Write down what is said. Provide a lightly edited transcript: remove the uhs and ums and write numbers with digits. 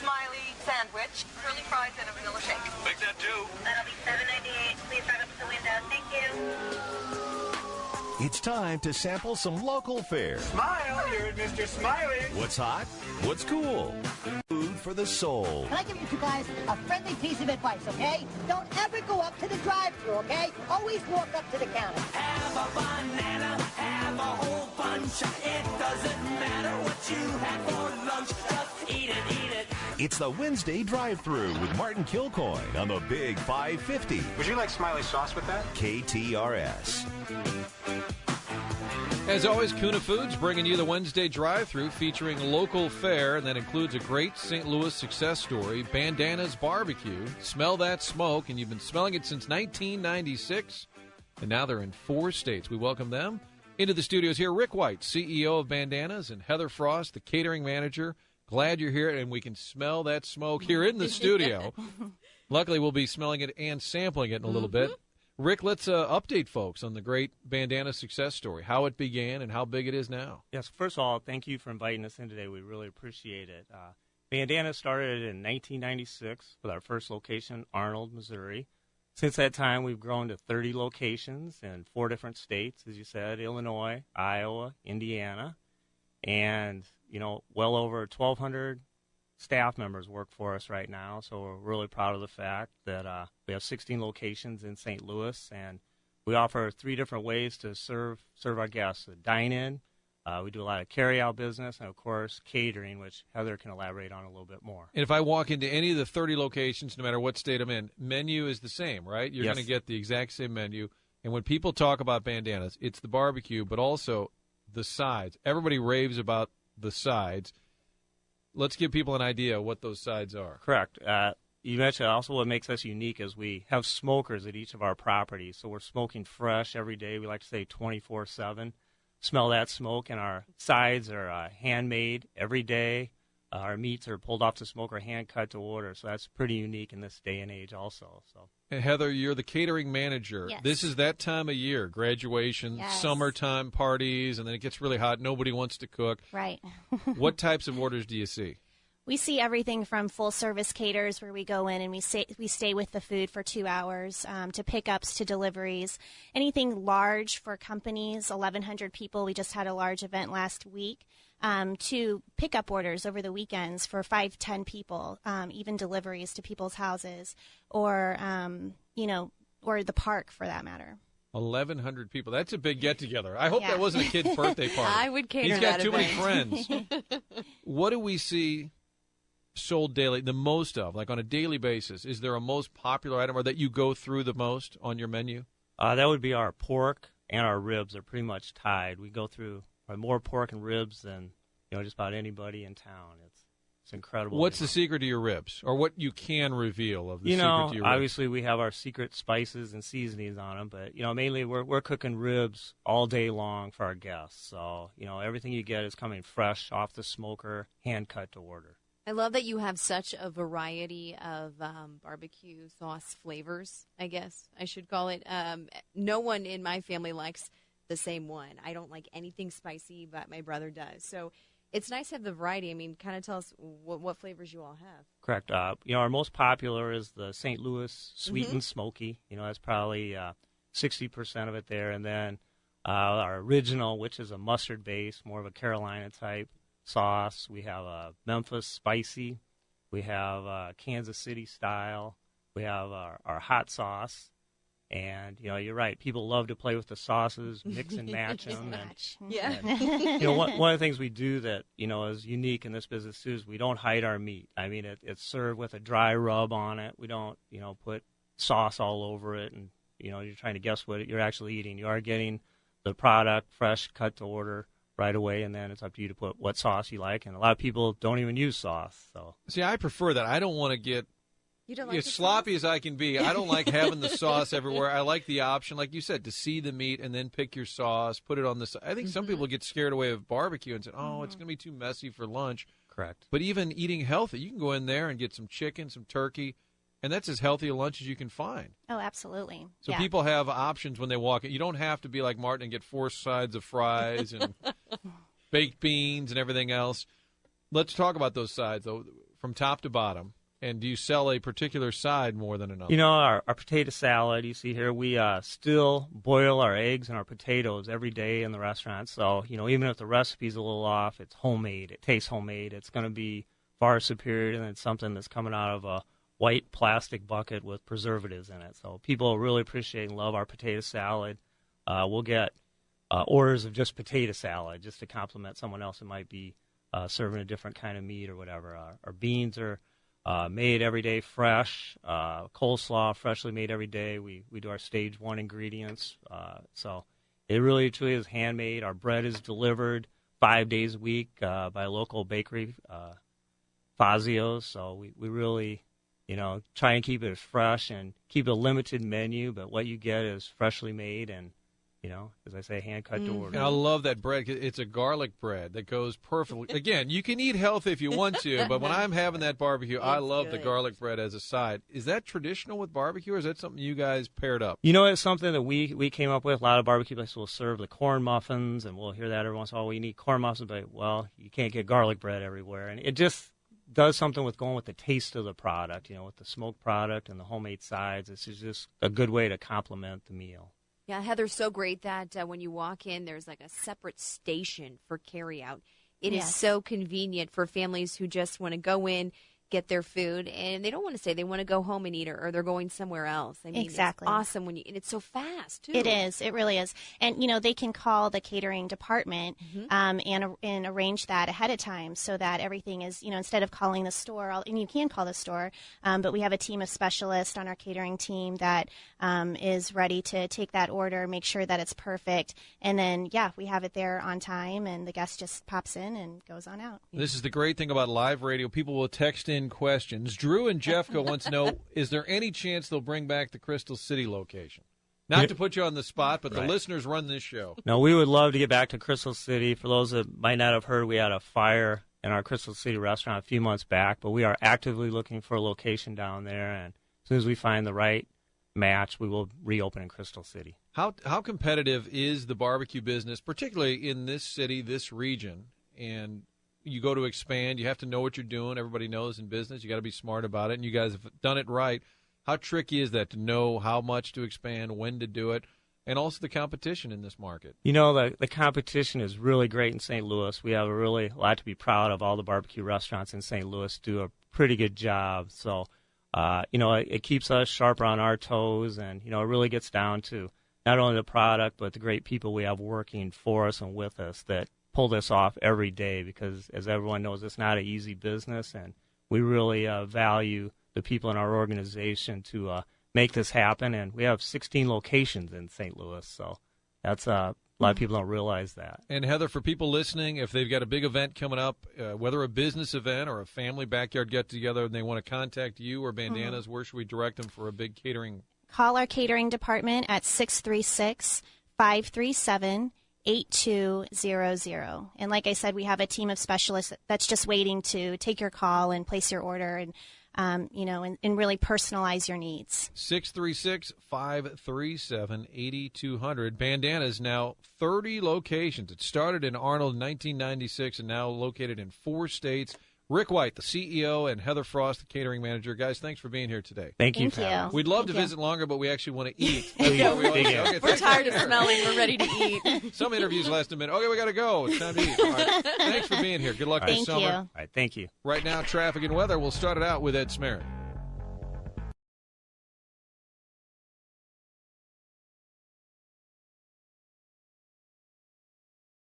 Smiley sandwich, curly fries, and a vanilla shake. Make that two. That'll be $7.98. Please drive up to the window. Thank you. It's time to sample some local fare. Smile, you're Mr. Smiley. What's hot? What's cool? Food for the soul. Can I give you guys a friendly piece of advice, okay? Don't ever go up to the drive-thru, okay? Always walk up to the counter. Have a banana, have a whole bunch. It doesn't matter what you had for lunch. Just eat it, eat it. It's the Wednesday Drive-Thru with Martin Kilcoyne on the Big 550. Would you like Smiley sauce with that? KTRS. As always, Kuna Foods bringing you the Wednesday Drive-Thru featuring local fare, and that includes a great St. Louis success story, Bandanas BBQ. Smell that smoke, and you've been smelling it since 1996, and now they're in 4 states. We welcome them into the studios here. Rick White, CEO of Bandanas, and Heather Frost, the catering manager. Glad you're here, and we can smell that smoke here in the studio. Luckily, we'll be smelling it and sampling it in a little bit. Rick, let's update folks on the great Bandana success story, how it began and how big it is now. Yes, first of all, thank you for inviting us in today. We really appreciate it. Bandana started in 1996 with our first location, Arnold, Missouri. Since that time, we've grown to 30 locations in 4 different states, as you said, Illinois, Iowa, Indiana, and, well over 1,200 staff members work for us right now, so we're really proud of the fact that we have 16 locations in St. Louis, and we offer 3 different ways to serve our guests: a dine-in, we do a lot of carry-out business, and of course catering, which Heather can elaborate on a little bit more. And if I walk into any of the 30 locations, no matter what state I'm in, menu is the same, right? You're Yes. going to get the exact same menu. And when people talk about Bandanas, it's the barbecue, but also the sides. Everybody raves about the sides. Let's give people an idea of what those sides are. Correct. You mentioned also what makes us unique is we have smokers at each of our properties, so we're smoking fresh every day. We like to say 24/7. Smell that smoke, and our sides are handmade every day. Our meats are pulled off the smoker, hand cut to order, so that's pretty unique in this day and age also. So. And Heather, you're the catering manager. Yes. This is that time of year, graduation, Yes. summertime parties, and then it gets really hot. Nobody wants to cook. Right. What types of orders do you see? We see everything from full-service caterers where we go in and we stay with the food for 2 hours, to pickups, to deliveries. Anything large for companies, 1,100 people. We just had a large event last week. To pickup orders over the weekends for 5-10 people, even deliveries to people's houses, or or the park for that matter. 1,100 people. That's a big get-together. I hope Yeah. that wasn't a kid's birthday party. I would cater He's got that too many event. friends. What do we see sold daily, the most of, like on a daily basis? Is there a most popular item or that you go through the most on your menu? That would be our pork and our ribs are pretty much tied. We go through more pork and ribs than just about anybody in town. It's incredible. What's the secret to your ribs, or what you can reveal of the secret to your ribs? Obviously we have our secret spices and seasonings on them, but mainly we're cooking ribs all day long for our guests. So everything you get is coming fresh off the smoker, hand cut to order. I love that you have such a variety of barbecue sauce flavors, I guess I should call it. No one in my family likes the same one. I don't like anything spicy, but my brother does. So it's nice to have the variety. I mean, kind of tell us what flavors you all have. Correct. Our most popular is the St. Louis Sweet and Smoky. That's probably 60% of it there. And then our original, which is a mustard base, more of a Carolina type sauce. We have a Memphis Spicy. We have Kansas City Style. We have our hot sauce. And, you're right. People love to play with the sauces, mix and match them. One of the things we do that, is unique in this business, too, is we don't hide our meat. I mean, it's served with a dry rub on it. We don't, put sauce all over it. And, you're trying to guess what you're actually eating. You are getting the product fresh, cut to order right away, and then it's up to you to put what sauce you like. And a lot of people don't even use sauce. So See, I prefer that. I don't want to get You don't like as the sloppy sauce? as I can be. I don't like having the sauce everywhere. I like the option, like you said, to see the meat and then pick your sauce, put it on the side. I think some people get scared away of barbecue and say, oh, it's going to be too messy for lunch. correct. But even eating healthy, you can go in there and get some chicken, some turkey, and that's as healthy a lunch as you can find. Oh, absolutely. So yeah. people have options when they walk in. You don't have to be like Martin and get 4 sides of fries and baked beans and everything else. Let's talk about those sides, though. from top to bottom? And do you sell a particular side more than another? You know, our potato salad, you see here, we still boil our eggs and our potatoes every day in the restaurant. So, you know, even if the recipe's a little off, it's homemade. It tastes homemade. It's going to be far superior than something that's coming out of a white plastic bucket with preservatives in it. So people really appreciate and love our potato salad. We'll get orders of just potato salad just to complement someone else who might be serving a different kind of meat or whatever. Our beans are made every day fresh. Coleslaw, freshly made every day. We do our stage 1 ingredients. So it really truly is handmade. Our bread is delivered 5 days a week by a local bakery, Fazio's. So we really, you know, try and keep it as fresh and keep a limited menu, but what you get is freshly made and, you know, as I say, hand cut to order. And I love that bread. It's a garlic bread that goes perfectly. Again, you can eat healthy if you want to, but when I'm having that barbecue, I love the garlic bread as a side. Is that traditional with barbecue, or is that something you guys paired up? You know, it's something that we came up with. A lot of barbecue places will serve the corn muffins, and we'll hear that every once in a while. We need corn muffins, but, well, you can't get garlic bread everywhere. And it just does something with going with the taste of the product, you know, with the smoked product and the homemade sides. It's just a good way to complement the meal. Yeah, Heather, so great that when you walk in, there's like a separate station for carryout. It is so convenient for families who just want to go in, get their food, and they don't want to stay. They want to go home and eat, or they're going somewhere else. I mean, Exactly. It's awesome and it's so fast, too. It is. It really is. And, you know, they can call the catering department and arrange that ahead of time so that everything is, you know, instead of calling the store, and you can call the store, but we have a team of specialists on our catering team that is ready to take that order, make sure that it's perfect. And then, we have it there on time, and the guest just pops in and goes on out. This is the great thing about live radio. People will text in questions. Drew and Jeffco wants to know, is there any chance they'll bring back the Crystal City location? Not to put you on the spot, but the listeners run this show. No, we would love to get back to Crystal City. For those that might not have heard, we had a fire in our Crystal City restaurant a few months back, but we are actively looking for a location down there, and as soon as we find the right match, we will reopen in Crystal City. How competitive is the barbecue business, particularly in this city, this region? And you go to expand, you have to know what you're doing. Everybody knows in business. You got to be smart about it, and you guys have done it right. How tricky is that to know how much to expand, when to do it, and also the competition in this market? You know, the competition is really great in St. Louis. We have a lot to be proud of. All the barbecue restaurants in St. Louis do a pretty good job. So, you know, it keeps us sharper on our toes, and, you know, it really gets down to not only the product, but the great people we have working for us and with us that pull this off every day, because as everyone knows, it's not an easy business, and we really value the people in our organization to make this happen. And we have 16 locations in St. Louis, so that's a lot of people don't realize that. And Heather, for people listening, if they've got a big event coming up, whether a business event or a family backyard get-together, and they want to contact you or Bandanas, where should we direct them for a big catering? Call our catering department at 636-537-8200. And like I said, we have a team of specialists that's just waiting to take your call and place your order and, you know, and really personalize your needs. 636-537-8200. Bandanas, now 30 locations. It started in Arnold in 1996 and now located in 4 states. Rick White, the CEO, and Heather Frost, the catering manager. Guys, thanks for being here today. Thank you. We'd love to visit longer, but we actually want to eat. We're tired of smelling. We're ready to eat. Some interviews last a minute. Okay, we got to go. It's time to eat. All right. Thanks for being here. Good luck this summer. All right, thank you. Right now, traffic and weather. We'll start it out with Ed Smerritt.